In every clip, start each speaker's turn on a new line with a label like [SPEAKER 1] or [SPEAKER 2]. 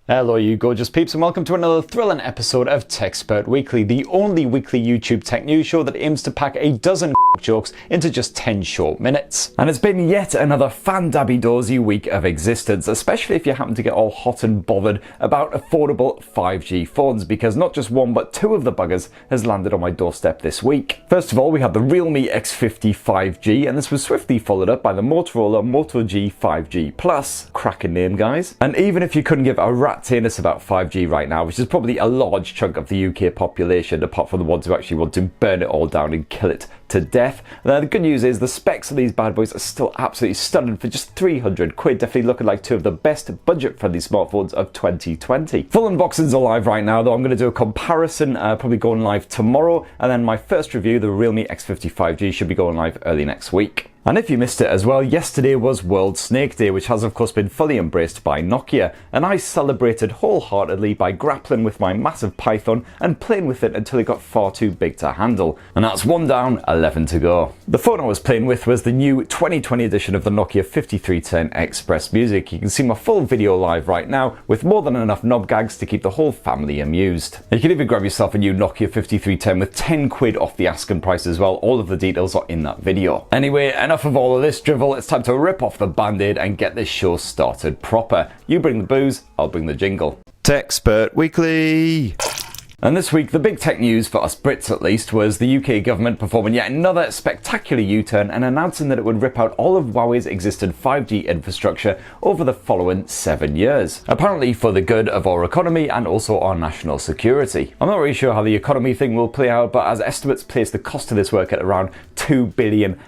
[SPEAKER 1] Hello you gorgeous peeps and welcome to another thrilling episode of Spurt Weekly, the only weekly YouTube tech news show that aims to pack a dozen jokes into just 10 short minutes. And it's been yet another fan-dabby-dozy week of existence, especially if you happen to get all hot and bothered about affordable 5G phones, because not just one but two of the buggers has landed on my doorstep this week. First of all, we had the Realme X50 5G, and this was swiftly followed up by the Motorola Moto G 5G Plus. Cracking name, guys. And even if you couldn't give a rat's anus about 5G right now, which is probably a large chunk of the UK population, apart from the ones who actually want to burn it all down and kill it to death. Now, the good news is the specs of these bad boys are still absolutely stunning for just 300 quid, definitely looking like two of the best budget-friendly smartphones of 2020. Full unboxings are live right now, though I'm going to do a comparison, probably going live tomorrow, and then my first review, the Realme X50 5G, should be going live early next week. And if you missed it as well, yesterday was World Snake Day, which has of course been fully embraced by Nokia, and I celebrated wholeheartedly by grappling with my massive Python and playing with it until it got far too big to handle. And that's one down, 11 to go. The phone I was playing with was the new 2020 edition of the Nokia 5310 Express Music. You can see my full video live right now, with more than enough knob gags to keep the whole family amused. You can even grab yourself a new Nokia 5310 with 10 quid off the asking price as well. All of the details are in that video. Anyway, enough of all of this drivel, it's time to rip off the band-aid and get this show started proper. You bring the booze, I'll bring the jingle. Spurt Weekly. And this week, the big tech news for us Brits at least was the UK government performing yet another spectacular U-turn and announcing that it would rip out all of Huawei's existing 5G infrastructure over the following 7 years. Apparently for the good of our economy and also our national security. I'm not really sure how the economy thing will play out, but as estimates place the cost of this work at around £2 billion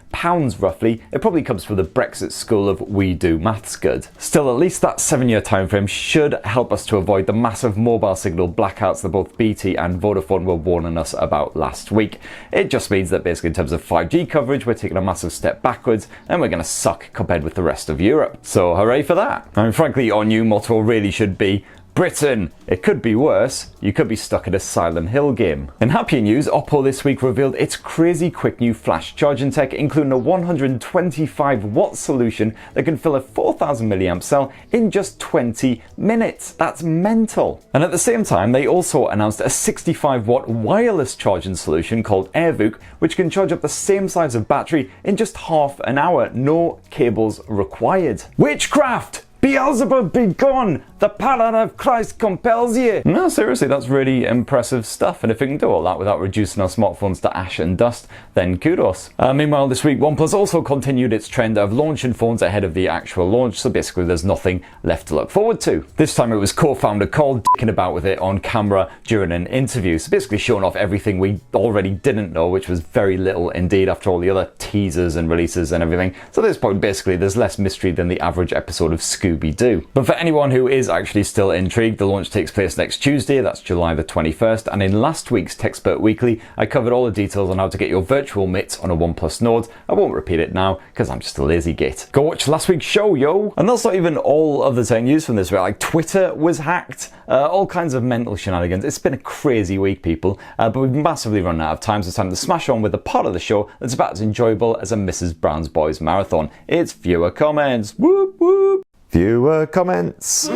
[SPEAKER 1] roughly, it probably comes from the Brexit school of we do maths good. Still, at least that 7-year time frame should help us to avoid the massive mobile signal blackouts that both BT and Vodafone were warning us about last week. It just means that basically in terms of 5G coverage, we're taking a massive step backwards and we're going to suck compared with the rest of Europe. So hooray for that. I mean, frankly, our new motto really should be Britain. It could be worse. You could be stuck in a Silent Hill game. In happier news, Oppo this week revealed its crazy quick new flash charging tech, including a 125 watt solution that can fill a 4000 milliamp cell in just 20 minutes. That's mental. And at the same time, they also announced a 65 watt wireless charging solution called AirVook, which can charge up the same size of battery in just half an hour. No cables required. Witchcraft! Beelzebub be gone! The power of Christ compels you! No, seriously, that's really impressive stuff, and if it can do all that without reducing our smartphones to ash and dust, then kudos. Meanwhile, this week, OnePlus also continued its trend of launching phones ahead of the actual launch, so basically there's nothing left to look forward to. This time it was co-founder Carl dicking about with it on camera during an interview, so basically showing off everything we already didn't know, which was very little indeed after all the other teasers and releases and everything. So at this point, basically, there's less mystery than the average episode of Scooby-Doo. But for anyone who is actually still intrigued, the launch takes place next Tuesday, that's July the 21st, and in last week's Spurt Weekly, I covered all the details on how to get your virtual mitts on a OnePlus Nord. I won't repeat it now, because I'm just a lazy git. Go watch last week's show, yo! And that's not even all of the tech news from this week. Like, Twitter was hacked, all kinds of mental shenanigans. It's been a crazy week, people, but we've massively run out of time, so it's time to smash on with the part of the show that's about as enjoyable as a Mrs. Brown's Boys marathon. It's viewer comments. Whoop, whoop. Viewer comments.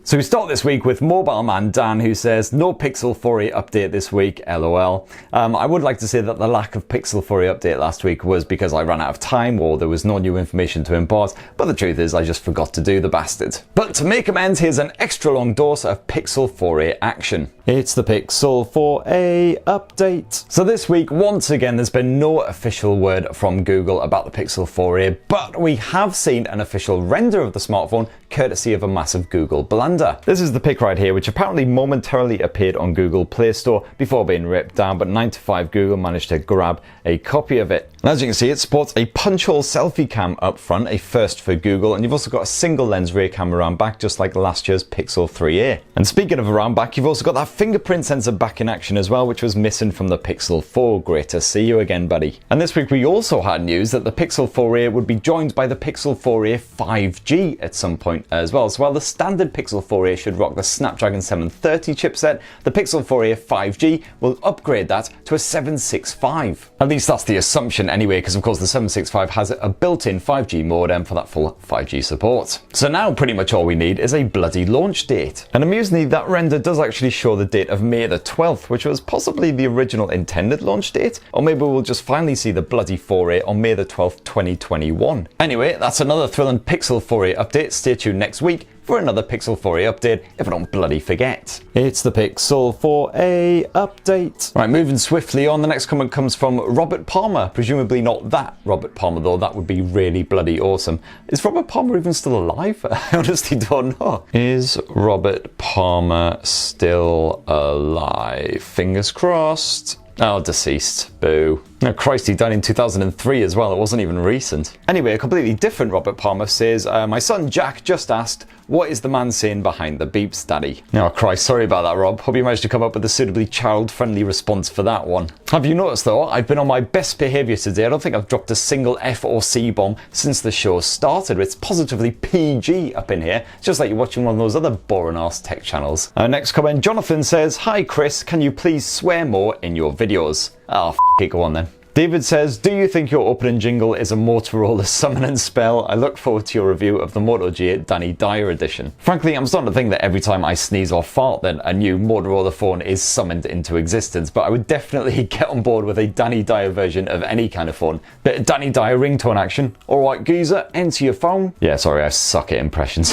[SPEAKER 1] So we start this week with Mobile Man Dan, who says, no Pixel 4a update this week, lol. I would like to say that the lack of Pixel 4a update last week was because I ran out of time or there was no new information to impart, but the truth is I just forgot to do the bastard. But to make amends, here's an extra long dose of Pixel 4a action. It's the Pixel 4a update. So this week, once again, there's been no official word from Google about the Pixel 4a, but we have seen an official render of the smartphone courtesy of a massive Google blunder. This is the pic right here, which apparently momentarily appeared on Google Play Store before being ripped down, but 9 to 5 Google managed to grab a copy of it. And as you can see, it sports a punch-hole selfie cam up front, a first for Google, and you've also got a single lens rear camera around back, just like last year's Pixel 3a. And speaking of around back, you've also got that fingerprint sensor back in action as well, which was missing from the Pixel 4. Great to see you again, buddy. And this week we also had news that the Pixel 4a would be joined by the Pixel 4a 5G at some point as well. So while the standard Pixel 4a should rock the Snapdragon 730 chipset, the Pixel 4a 5G will upgrade that to a 765. At least that's the assumption anyway, because of course the 765 has a built-in 5G modem for that full 5G support. So now pretty much all we need is a bloody launch date. And amusingly, that render does actually show the date of May the 12th, which was possibly the original intended launch date, or maybe we'll just finally see the bloody 4A on May the 12th, 2021. Anyway, that's another thrilling Pixel 4A update. Stay tuned next week for another Pixel 4a update if I don't bloody forget. It's the Pixel 4a update. Right, moving swiftly on, the next comment comes from Robert Palmer. Presumably not that Robert Palmer though, that would be really bloody awesome. Is Robert Palmer even still alive? I honestly don't know. Is Robert Palmer still alive? Fingers crossed. Oh, deceased. Boo. Oh, Christ, he died in 2003 as well. It wasn't even recent. Anyway, a completely different Robert Palmer says, my son Jack just asked, what is the man saying behind the beeps, Daddy? Oh, Christ, sorry about that, Rob. Hope you managed to come up with a suitably child-friendly response for that one. Have you noticed, though, I've been on my best behaviour today. I don't think I've dropped a single F or C bomb since the show started. It's positively PG up in here, just like you're watching one of those other boring-ass tech channels. Next comment, Jonathan says, hi, Chris, can you please swear more in your videos? Oh, it, go on then. David says, do you think your opening jingle is a Motorola summon and spell? I look forward to your review of the Moto G8 Danny Dyer edition. Frankly, I'm starting to think that every time I sneeze or fart, then a new Motorola phone is summoned into existence, but I would definitely get on board with a Danny Dyer version of any kind of phone. Bit of Danny Dyer ringtone action. Alright geezer, enter your phone. Yeah, sorry, I suck at impressions.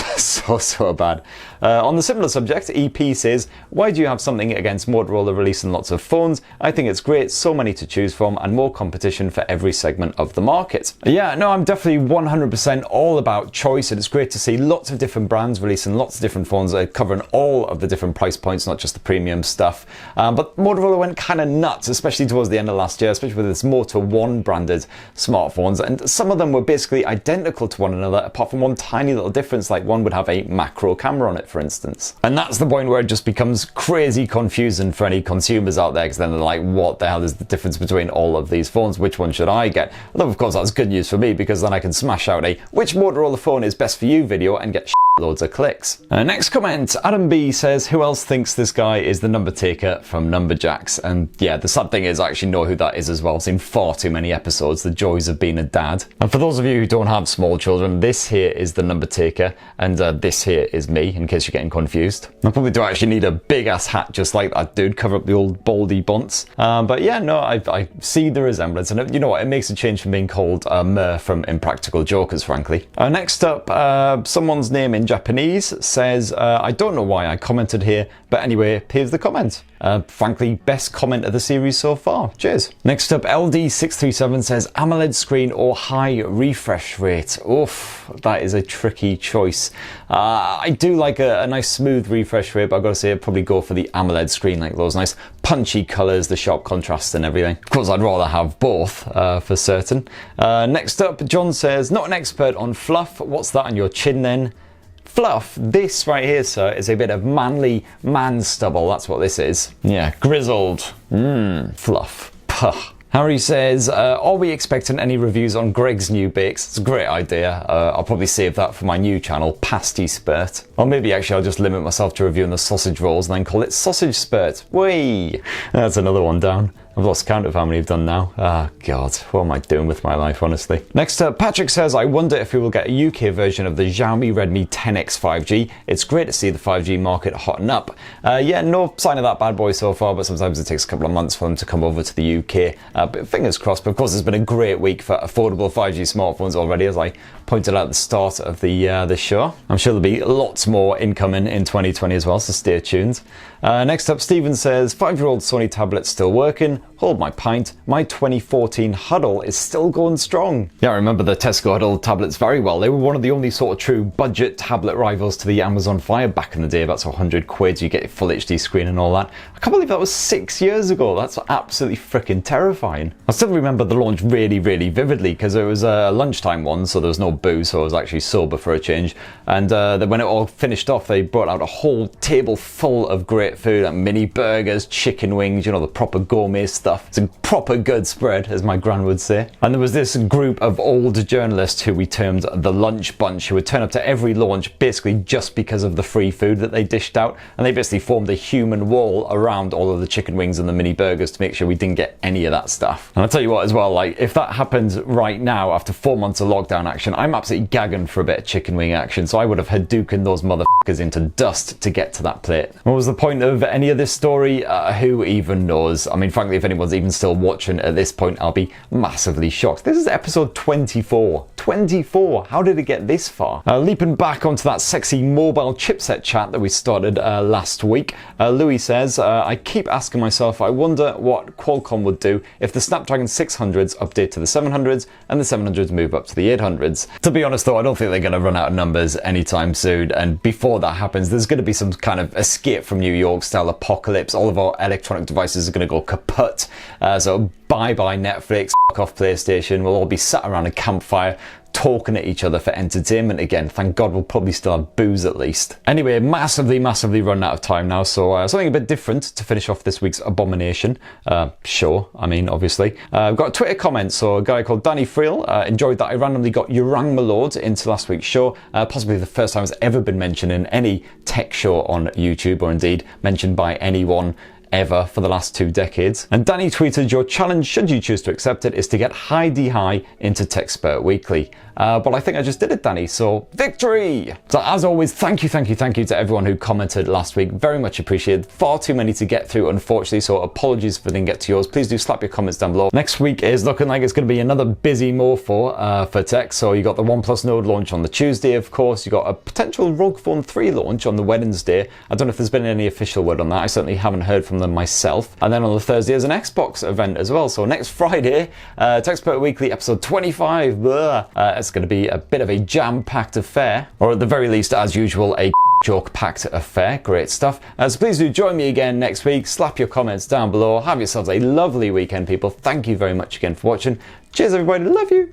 [SPEAKER 1] so bad. On the similar subject, EP says, why do you have something against Motorola releasing lots of phones? I think it's great, so many to choose from and more competition for every segment of the market. Yeah, no, I'm definitely 100% all about choice, and it's great to see lots of different brands releasing lots of different phones covering all of the different price points, not just the premium stuff. But Motorola went kind of nuts, especially towards the end of last year, especially with its Moto One branded smartphones, and some of them were basically identical to one another apart from one tiny little difference, like one would have a macro camera on it, for instance. And that's the point where it just becomes crazy confusing for any consumers out there, because then they're like, what the hell is the difference between all of these phones? Which one should I get? Although of course that's good news for me, because then I can smash out a which Motorola phone is best for you video and get loads of clicks. Next comment, Adam B says, who else thinks this guy is the number taker from Numberjacks? And yeah, the sad thing is I actually know who that is as well. I've seen far too many episodes, the joys of being a dad. And for those of you who don't have small children, this here is the number taker, and this here is me, in case you're getting confused. I probably do actually need a big ass hat just like that dude, cover up the old baldy bunts. But yeah, no, I see the resemblance, and you know what, it makes a change from being called Mur from Impractical Jokers, frankly. Next up, someone's name in Japanese says, I don't know why I commented here, but anyway, here's the comment. Frankly, best comment of the series so far. Cheers. Next up, LD637 says, AMOLED screen or high refresh rate? Oof, that is a tricky choice. I do like a nice smooth refresh rate, but I've got to say I'd probably go for the AMOLED screen, like those nice punchy colours, the sharp contrast and everything. Of course, I'd rather have both, for certain. Next up, John says, not an expert on fluff. What's that on your chin then? Fluff, this right here, sir, is a bit of manly man stubble. That's what this is. Yeah, grizzled. Fluff. Puh. Harry says, are we expecting any reviews on Greg's new bakes? It's a great idea. I'll probably save that for my new channel, Pasty Spurt. Or maybe actually I'll just limit myself to reviewing the sausage rolls and then call it Sausage Spurt. Whee! That's another one down. I've lost count of how many I've done now. Ah, God, what am I doing with my life, honestly? Next up, Patrick says, I wonder if we will get a UK version of the Xiaomi Redmi 10X 5G. It's great to see the 5G market hotten up. Yeah, no sign of that bad boy so far, but sometimes it takes a couple of months for them to come over to the UK. But fingers crossed, but of course it's been a great week for affordable 5G smartphones already, as I pointed out at the start of the show. I'm sure there'll be lots more incoming in 2020 as well, so stay tuned. Next up, Stephen says, 5-year-old Sony tablet still working. Hold my pint, my 2014 Huddle is still going strong. Yeah, I remember the Tesco Huddle tablets very well. They were one of the only sort of true budget tablet rivals to the Amazon Fire back in the day. That's 100 quid, you get a full HD screen and all that. I can't believe that was 6 years ago. That's absolutely freaking terrifying. I still remember the launch really, really vividly, because it was a lunchtime one, so there was no booze, so I was actually sober for a change. And then when it all finished off, they brought out a whole table full of great food, like mini burgers, chicken wings, you know, the proper gourmet stuff. stuff. It's a proper good spread, as my gran would say. And there was this group of old journalists who we termed the lunch bunch, who would turn up to every launch basically just because of the free food that they dished out, and they basically formed a human wall around all of the chicken wings and the mini burgers to make sure we didn't get any of that stuff. And I'll tell you what as well, like, if that happens right now after 4 months of lockdown action, I'm absolutely gagging for a bit of chicken wing action, so I would have Hadouken those motherfuckers into dust to get to that plate. What was the point of any of this story? Who even knows? I mean, frankly, if anyone's even still watching at this point, I'll be massively shocked. This is episode 24. 24! How did it get this far? Leaping back onto that sexy mobile chipset chat that we started last week, Louis says, I keep asking myself, I wonder what Qualcomm would do if the Snapdragon 600s update to the 700s and the 700s move up to the 800s. To be honest though, I don't think they're going to run out of numbers anytime soon, and before that happens, there's going to be some kind of escape from New York style apocalypse. All of our electronic devices are going to go kaput, so bye-bye Netflix, off PlayStation, we'll all be sat around a campfire talking at each other for entertainment again. Thank God we'll probably still have booze at least. Anyway, massively run out of time now, so something a bit different to finish off this week's abomination. Sure, I mean, obviously. I've got a Twitter comment, so a guy called Danny Friel enjoyed that I randomly got Yourang Malord into last week's show, possibly the first time it's ever been mentioned in any tech show on YouTube, or indeed mentioned by anyone ever for the last 2 decades. And Danny tweeted, your challenge, should you choose to accept it, is to get High into TechSpurt Weekly. But I think I just did it, Danny, so victory! So as always, thank you to everyone who commented last week. Very much appreciated. Far too many to get through, unfortunately, so apologies if I didn't get to yours. Please do slap your comments down below. Next week is looking like it's going to be another busy morpho for tech. So you got the OnePlus Nord launch on the Tuesday, of course. You got a potential ROG Phone 3 launch on the Wednesday. I don't know if there's been any official word on that. I certainly haven't heard from them myself. And then on the Thursday is an Xbox event as well. So next Friday, TechSpurt Weekly episode 25. It's going to be a bit of a jam-packed affair, or at the very least, as usual, a joke-packed affair. Great stuff. So please do join me again next week. Slap your comments down below. Have yourselves a lovely weekend, people. Thank you very much again for watching. Cheers, everybody. Love you.